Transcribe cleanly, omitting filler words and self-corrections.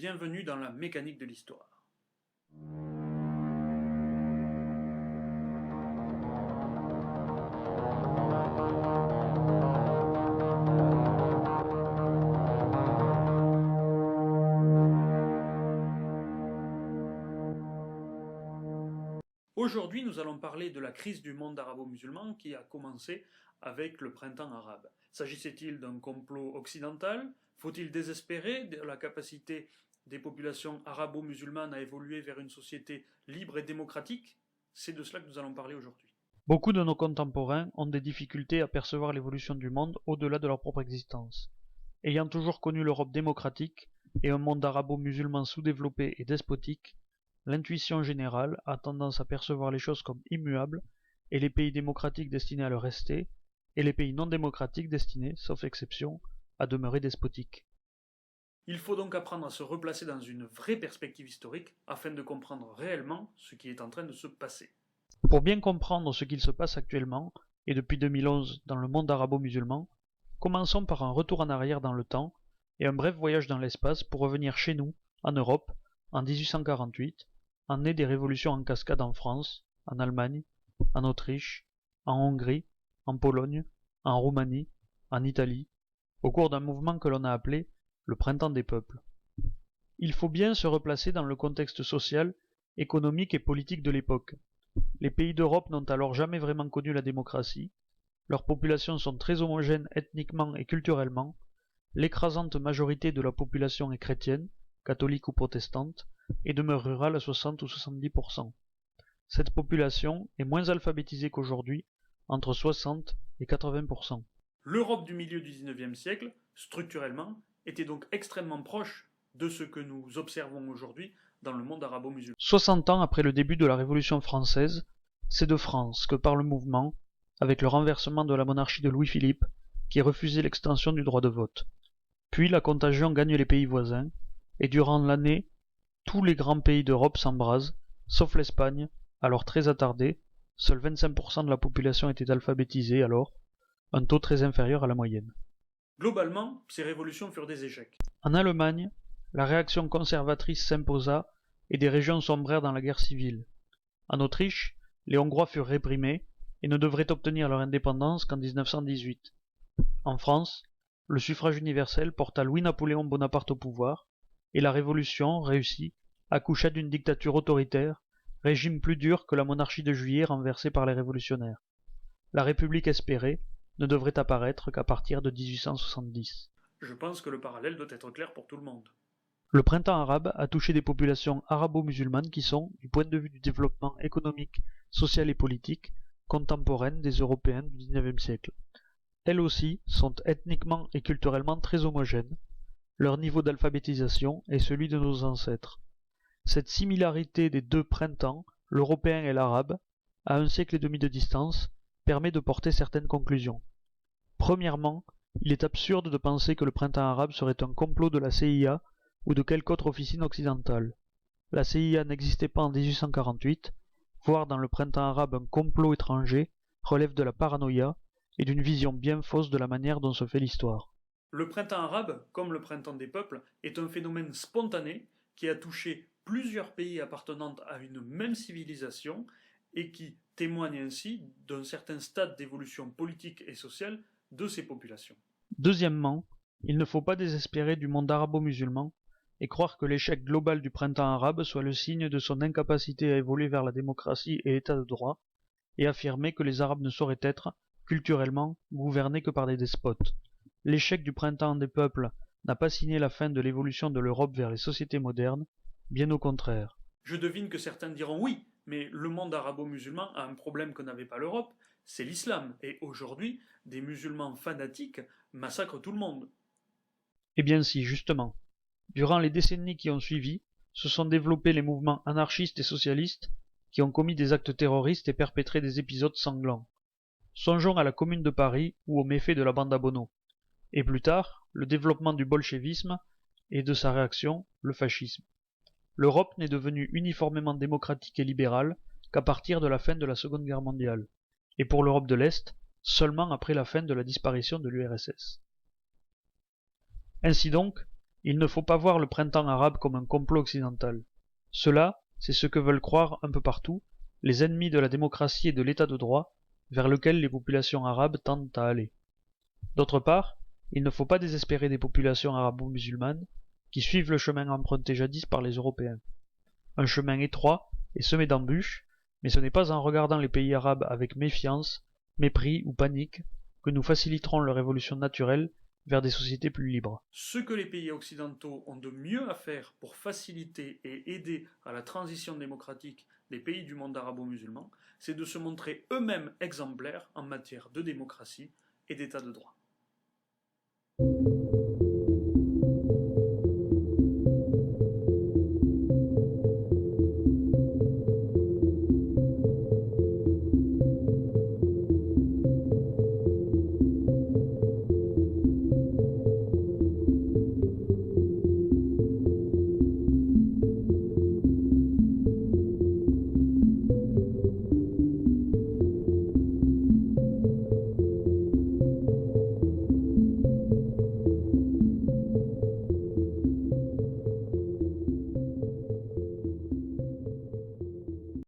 bienvenue dans la mécanique de l'histoire. Aujourd'hui, nous allons parler de la crise du monde arabo-musulman qui a commencé avec le printemps arabe. S'agissait-il d'un complot occidental? Faut-il désespérer de la capacité des populations arabo-musulmanes à évoluer vers une société libre et démocratique? C'est de cela que nous allons parler aujourd'hui. Beaucoup de nos contemporains ont des difficultés à percevoir l'évolution du monde au-delà de leur propre existence. Ayant toujours connu l'Europe démocratique et un monde arabo-musulman sous-développé et despotique, l'intuition générale a tendance à percevoir les choses comme immuables et les pays démocratiques destinés à le rester, et les pays non démocratiques destinés, sauf exception, à demeurer despotiques. Il faut donc apprendre à se replacer dans une vraie perspective historique afin de comprendre réellement ce qui est en train de se passer. Pour bien comprendre ce qu'il se passe actuellement, et depuis 2011 dans le monde arabo-musulman, commençons par un retour en arrière dans le temps et un bref voyage dans l'espace pour revenir chez nous, en Europe, en 1848, année des révolutions en cascade en France, en Allemagne, en Autriche, en Hongrie, en Pologne, en Roumanie, en Italie, au cours d'un mouvement que l'on a appelé le printemps des peuples. Il faut bien se replacer dans le contexte social, économique et politique de l'époque. Les pays d'Europe n'ont alors jamais vraiment connu la démocratie, leurs populations sont très homogènes ethniquement et culturellement, l'écrasante majorité de la population est chrétienne, catholique ou protestante, et demeure rurale à 60 ou 70%. Cette population est moins alphabétisée qu'aujourd'hui, entre 60 et 80%. L'Europe du milieu du XIXe siècle, structurellement, était donc extrêmement proche de ce que nous observons aujourd'hui dans le monde arabo-musulman. 60 ans après le début de la Révolution française, c'est de France que part le mouvement, avec le renversement de la monarchie de Louis-Philippe, qui refusait l'extension du droit de vote. Puis la contagion gagne les pays voisins, et durant l'année, tous les grands pays d'Europe s'embrasent, sauf l'Espagne, alors très attardée, seuls 25% de la population était alphabétisée alors, un taux très inférieur à la moyenne. Globalement, ces révolutions furent des échecs. En Allemagne, la réaction conservatrice s'imposa et des régions sombrèrent dans la guerre civile. En Autriche, les Hongrois furent réprimés et ne devraient obtenir leur indépendance qu'en 1918. En France, le suffrage universel porta Louis-Napoléon Bonaparte au pouvoir, et la Révolution, réussie, accoucha d'une dictature autoritaire, régime plus dur que la monarchie de Juillet renversée par les révolutionnaires. La République espérée ne devrait apparaître qu'à partir de 1870. Je pense que le parallèle doit être clair pour tout le monde. Le printemps arabe a touché des populations arabo-musulmanes qui sont, du point de vue du développement économique, social et politique, contemporaines des Européennes du XIXe siècle. Elles aussi sont ethniquement et culturellement très homogènes. Leur niveau d'alphabétisation est celui de nos ancêtres. Cette similarité des deux printemps, l'européen et l'arabe, à un siècle et demi de distance, permet de porter certaines conclusions. Premièrement, il est absurde de penser que le printemps arabe serait un complot de la CIA ou de quelque autre officine occidentale. La CIA n'existait pas en 1848, voir dans le printemps arabe un complot étranger relève de la paranoïa et d'une vision bien fausse de la manière dont se fait l'histoire. Le printemps arabe, comme le printemps des peuples, est un phénomène spontané qui a touché plusieurs pays appartenant à une même civilisation et qui témoigne ainsi d'un certain stade d'évolution politique et sociale de ces populations. Deuxièmement, il ne faut pas désespérer du monde arabo-musulman et croire que l'échec global du printemps arabe soit le signe de son incapacité à évoluer vers la démocratie et l'état de droit, et affirmer que les Arabes ne sauraient être, culturellement, gouvernés que par des despotes. L'échec du printemps des peuples n'a pas signé la fin de l'évolution de l'Europe vers les sociétés modernes, bien au contraire. Je devine que certains diront oui, mais le monde arabo-musulman a un problème que n'avait pas l'Europe, c'est l'islam, et aujourd'hui, des musulmans fanatiques massacrent tout le monde. Eh bien si, justement. Durant les décennies qui ont suivi, se sont développés les mouvements anarchistes et socialistes qui ont commis des actes terroristes et perpétré des épisodes sanglants. Songeons à la Commune de Paris ou aux méfaits de la bande à Bono. Et plus tard, le développement du bolchevisme et de sa réaction, le fascisme. L'Europe n'est devenue uniformément démocratique et libérale qu'à partir de la fin de la Seconde Guerre mondiale, et pour l'Europe de l'Est, seulement après la fin de la disparition de l'URSS. Ainsi donc, Il ne faut pas voir le printemps arabe comme un complot occidental. Cela, c'est ce que veulent croire un peu partout les ennemis de la démocratie et de l'état de droit vers lequel les populations arabes tendent à aller. D'autre part, il ne faut pas désespérer des populations arabo-musulmanes qui suivent le chemin emprunté jadis par les Européens. Un chemin étroit et semé d'embûches, mais ce n'est pas en regardant les pays arabes avec méfiance, mépris ou panique que nous faciliterons leur évolution naturelle vers des sociétés plus libres. Ce que les pays occidentaux ont de mieux à faire pour faciliter et aider à la transition démocratique des pays du monde arabo-musulman, c'est de se montrer eux-mêmes exemplaires en matière de démocratie et d'état de droit.